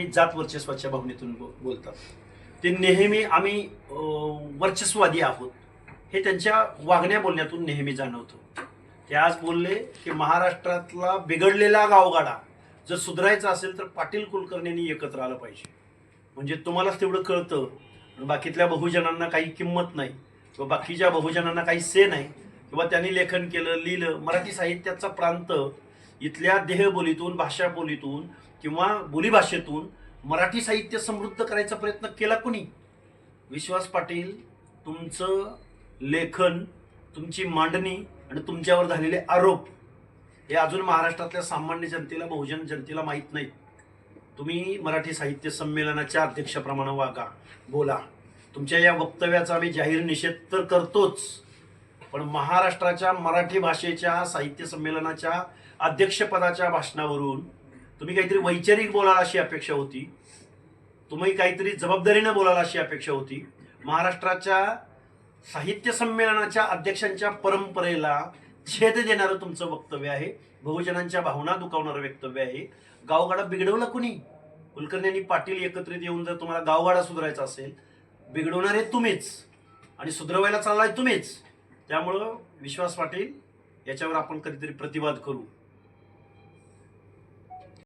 नेहमी जात वर्चस्वाच्या भावनेतून बोलतात. ते नेहमी आम्ही वर्चस्ववादी आहोत हे त्यांच्या वागण्या बोलण्यातून नेहमी जाणवतं. ते आज बोलले की महाराष्ट्रातला बिघडलेला गावगाडा जर सुधारायचा असेल तर पाटील कुलकर्णींनी एकत्र आलं पाहिजे. म्हणजे तुम्हालाच तेवढं कळतं, बाकीतल्या बहुजनांना काही किंमत नाही किंवा बाकीच्या बहुजनांना काही से नाही किंवा त्यांनी लेखन केलं, लिहिलं. मराठी साहित्याचा प्रांत इथल्या देहबोलीतून, भाषा बोलीतून किंवा बोलीभाषेतून मराठी साहित्य समृद्ध करायचा प्रयत्न केला कोणी? विश्वास पाटील. तुमचं लेखन, तुमची मांडणी आणि तुमच्यावर झालेले आरोप हे अजून महाराष्ट्रातल्या सामान्य जनतेला, बहुजन जनतेला माहीत नाहीत. तुम्ही मराठी साहित्य संमेलनाच्या अध्यक्षप्रमाणे वागा, बोला. तुमच्या या वक्तव्याचा आम्ही जाहीर निषेध तर करतोच, पण महाराष्ट्राच्या मराठी भाषेच्या साहित्य संमेलनाच्या अध्यक्षपदाच्या भाषणावरून तुम्ही काहीतरी वैचारिक बोलाल अशी अपेक्षा होती, तुम्ही काहीतरी जबाबदारीनं बोलाल अशी अपेक्षा होती. महाराष्ट्राच्या साहित्य संमेलनाच्या अध्यक्षांच्या परंपरेला छेद देणारं तुमचं वक्तव्य आहे, बहुजनांच्या भावना दुखावणारं वक्तव्य आहे. गावगाडा बिघडवला कुणी? कुलकर्णी पाटील एकत्रित येऊन जर तुम्हाला गावगाडा सुधारायचा असेल, बिघडवणारे तुम्हीच आणि सुधारवायला चाललाय तुम्हीच. त्यामुळं विश्वास पाटील, याच्यावर आपण कधीतरी प्रतिवाद करू.